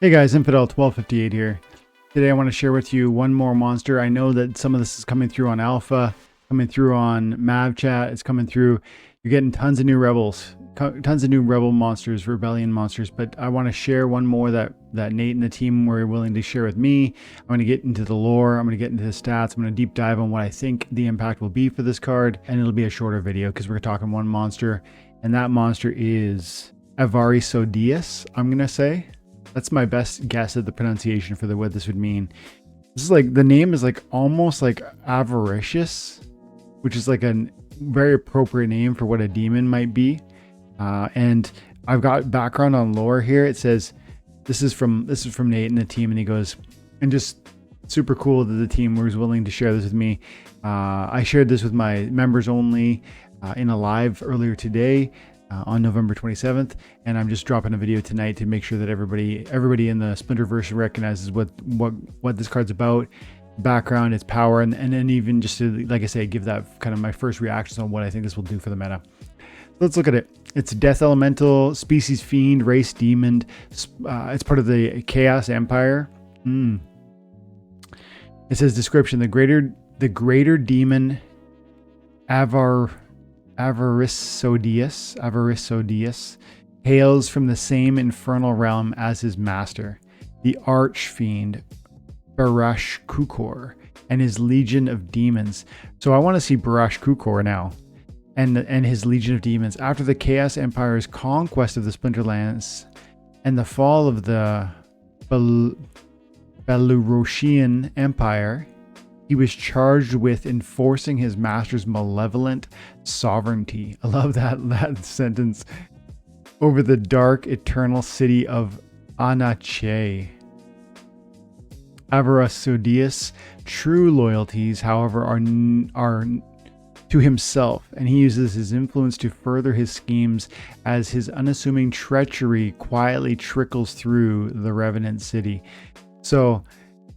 Hey guys, Infidel 1258 here. Today I want to share with you one more monster. I know that some of this is coming through on Alpha, coming through on Mav Chat, it's coming through. You're getting tons of new rebels, tons of new rebel monsters, rebellion monsters, but I want to share one more that Nate and the team were willing to share with me. I'm going to get into the lore, I'm going to get into the stats, I'm going to deep dive on what I think the impact will be for this card, and it'll be a shorter video because we're talking one monster, and that monster is Avarisodeus, I'm going to say. That's my best guess at the pronunciation for what this would mean. This is like, the name is like almost like avaricious, which is like a very appropriate name for what a demon might be. And I've got background on lore here. It says, this is from Nate and the team, and he goes, and just super cool that the team was willing to share this with me. I shared this with my members only in a live earlier today. On November 27th, and I'm just dropping a video tonight to make sure that everybody in the Splinterverse recognizes what this card's about, background, its power, and then even just to, like I say, give that kind of my first reactions on what I think this will do for the meta. Let's look at it. It's Death Elemental, Species Fiend, Race Demon. It's part of the Chaos Empire. It says description: the greater demon Avarisodeus hails from the same infernal realm as his master, the Archfiend Barash Kukor, and his legion of demons. So I want to see Barash Kukor now, and his legion of demons. After the Chaos Empire's conquest of the Splinterlands and the fall of the Belarusian Empire, he was charged with enforcing his master's malevolent sovereignty. I love that sentence. Over the dark, eternal city of Anache. Avarisodeus' true loyalties, however, are to himself, and he uses his influence to further his schemes as his unassuming treachery quietly trickles through the Revenant city. So,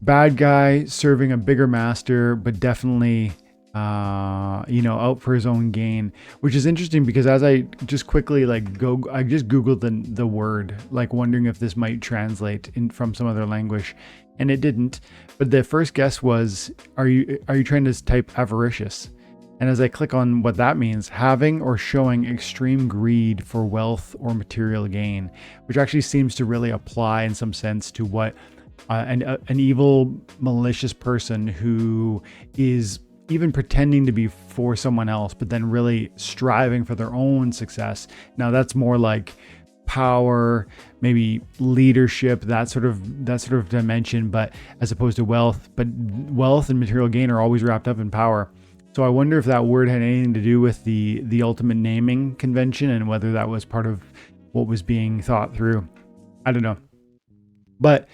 bad guy serving a bigger master, but definitely, out for his own gain, which is interesting because as I just quickly I just Googled the word, like wondering if this might translate from some other language, and it didn't. But the first guess was, are you trying to type avaricious? And as I click on what that means, having or showing extreme greed for wealth or material gain, which actually seems to really apply in some sense to what an evil, malicious person who is even pretending to be for someone else, but then really striving for their own success. Now that's more like power, maybe leadership, that sort of dimension, but as opposed to wealth. But wealth and material gain are always wrapped up in power. So I wonder if that word had anything to do with the ultimate naming convention and whether that was part of what was being thought through. I don't know. But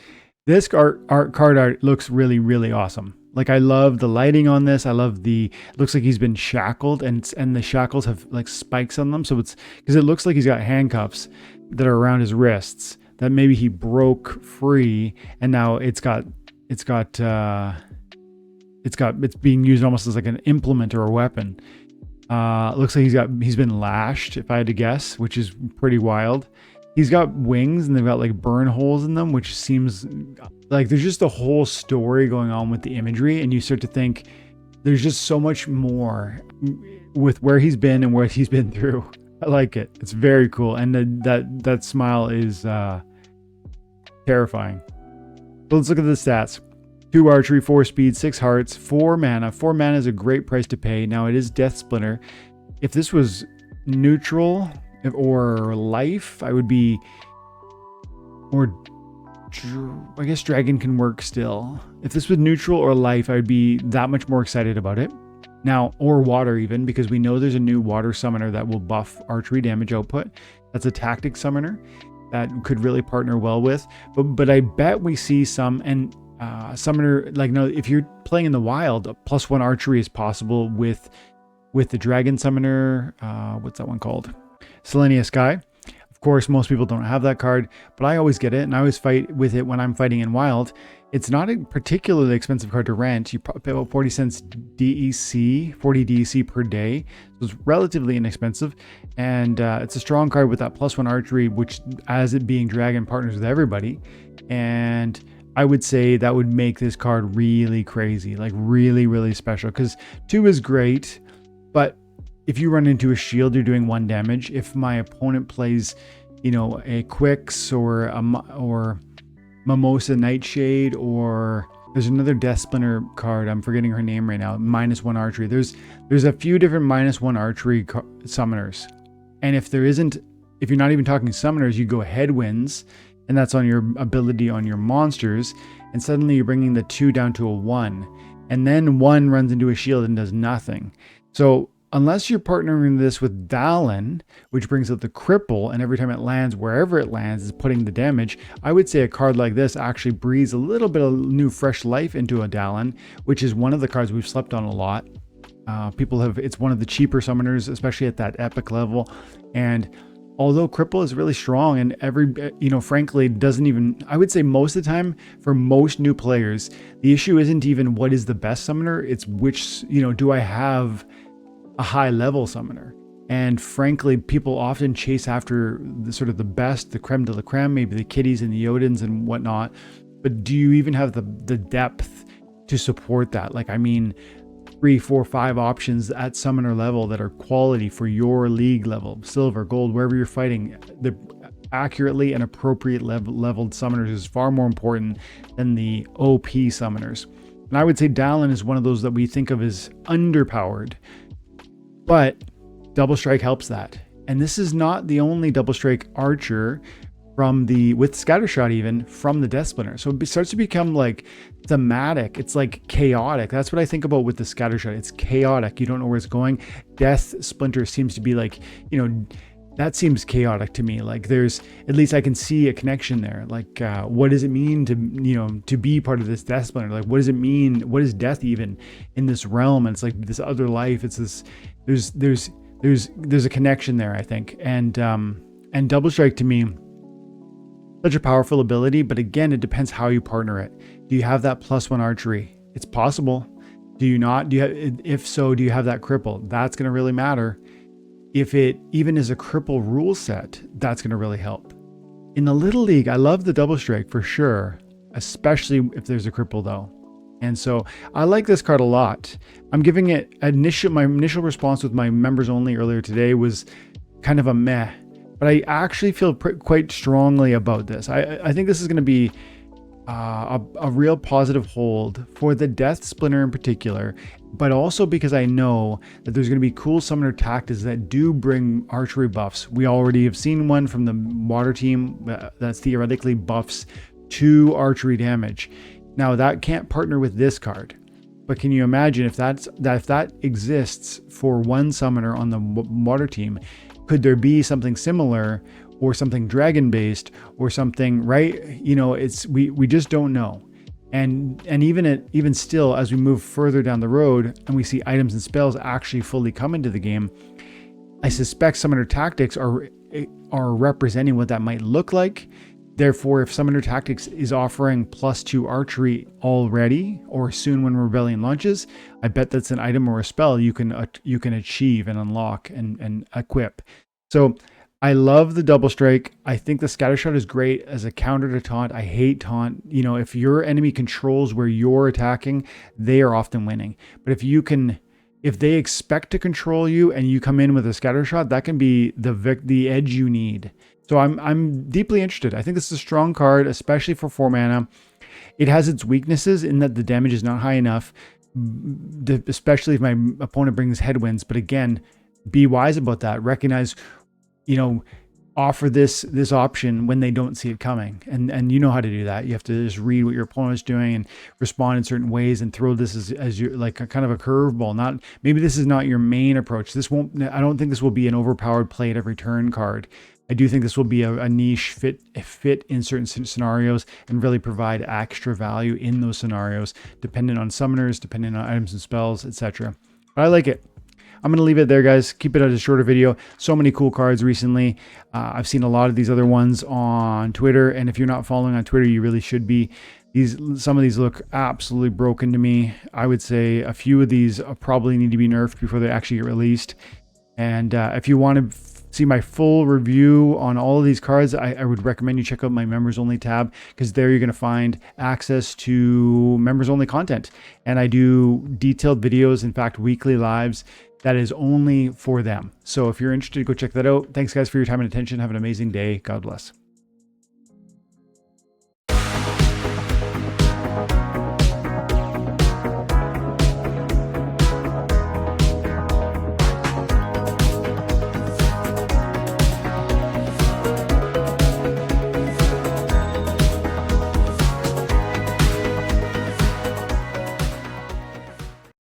this card art looks really, really awesome. Like, I love the lighting on this. I love looks like he's been shackled, and the shackles have like spikes on them. So it's because it looks like he's got handcuffs that are around his wrists that maybe he broke free, and now it's being used almost as like an implement or a weapon. Looks like he's been lashed, if I had to guess, which is pretty wild. He's got wings and they've got like burn holes in them, which seems like there's just a whole story going on with the imagery. And you start to think there's just so much more with where he's been and what he's been through. I like it. It's very cool. And that smile is terrifying. So let's look at the stats. 2 archery, 4 speed, 6 hearts, 4 mana. 4 mana is a great price to pay. Now it is Death Splinter. If this was neutral or life, I would be, or I guess dragon can work still. If this was neutral or life, I would be that much more excited about it. Now, or water even, because we know there's a new water summoner that will buff archery damage output. That's a tactic summoner that could really partner well with. But I bet we see some, and summoner, like, no, if you're playing in the wild, +1 archery is possible with the dragon summoner. What's that one called? Selenia Sky. Of course, most people don't have that card, but I always get it, and I always fight with it when I'm fighting in Wild. It's not a particularly expensive card to rent. You pay about 40 cents DEC, 40 DEC per day. So it's relatively inexpensive, and it's a strong card with that +1 archery, which, as it being dragon, partners with everybody. And I would say that would make this card really crazy, like really, really special, because 2 is great, but if you run into a shield, you're doing 1 damage. If my opponent plays, you know, a Quix or Mimosa Nightshade, or there's another Death Splinter card, I'm forgetting her name right now, -1 archery. There's a few different -1 archery summoners. And if you're not even talking summoners, you go headwinds, and that's on your ability on your monsters, and suddenly you're bringing the 2 down to a 1. And then 1 runs into a shield and does nothing. So unless you're partnering this with Dallin, which brings up the cripple, and every time it lands, wherever it lands, is putting the damage, I would say a card like this actually breathes a little bit of new fresh life into a Dallin, which is one of the cards we've slept on a lot. It's one of the cheaper summoners, especially at that epic level. And although cripple is really strong, and frankly, I would say most of the time for most new players, the issue isn't even what is the best summoner, it's which, do I have a high level summoner? And frankly, people often chase after the sort of the best, the creme de la creme, maybe the kitties and the Odins and whatnot. But do you even have the depth to support that? 3, 4, 5 options at summoner level that are quality for your league level, silver, gold, wherever you're fighting. The accurately and appropriate leveled summoners is far more important than the OP summoners. And I would say Dallin is one of those that we think of as underpowered. But Double Strike helps that. And this is not the only Double Strike archer with Scattershot even, from the Death Splinter. So it starts to become like thematic. It's like chaotic. That's what I think about with the Scattershot. It's chaotic. You don't know where it's going. Death Splinter seems to be like, that seems chaotic to me. Like there's, at least I can see a connection there. Like what does it mean to be part of this Death Splinter? Like what does it mean? What is death even in this realm? And it's like this other life. It's this, there's a connection there, I think. And Double Strike to me, such a powerful ability, but again, it depends how you partner it. Do you have that +1 archery? It's possible. Do you not? If so, do you have that cripple? That's going to really matter. If it even is a cripple rule set, that's going to really help. In the Little League, I love the Double Strike for sure, especially if there's a cripple though. And so I like this card a lot. I'm giving it my initial response with my members only earlier today was kind of a meh. But I actually feel quite strongly about this. I think this is going to be a real positive hold for the Death Splinter in particular, but also because I know that there's going to be cool summoner tactics that do bring archery buffs. We already have seen one from the water team that theoretically buffs 2 archery damage. Now that can't partner with this card, but can you imagine if that exists for one summoner on the water team? Could there be something similar, or something dragon based, or something, right? We just don't know. And even still, as we move further down the road and we see items and spells actually fully come into the game, I suspect summoner tactics are representing what that might look like. Therefore, if Summoner Tactics is offering +2 archery already, or soon when Rebellion launches, I bet that's an item or a spell you can achieve and unlock and equip. So I love the Double Strike. I think the Scattershot is great as a counter to taunt. I hate taunt. If your enemy controls where you're attacking, they are often winning. But if they expect to control you and you come in with a Scattershot, that can be the edge you need. So I'm deeply interested. I think this is a strong card, especially for 4 mana. It has its weaknesses in that the damage is not high enough, especially if my opponent brings headwinds. But again, be wise about that. Recognize, offer this option when they don't see it coming. And you know how to do that. You have to just read what your opponent's doing and respond in certain ways and throw this as your, like a kind of a curveball. Maybe this is not your main approach. I don't think this will be an overpowered play at every turn card. I do think this will be a niche fit in certain scenarios and really provide extra value in those scenarios, dependent on summoners, dependent on items and spells, etc. But I like it. I'm going to leave it there, guys. Keep it as a shorter video. So many cool cards recently. I've seen a lot of these other ones on Twitter, and if you're not following on Twitter, you really should be. Some of these look absolutely broken to me. I would say a few of these probably need to be nerfed before they actually get released. And if you want to see my full review on all of these cards, I would recommend you check out my members only tab, because there you're going to find access to members only content. And I do detailed videos, in fact, weekly lives that is only for them. So if you're interested, go check that out. Thanks guys for your time and attention. Have an amazing day. God bless.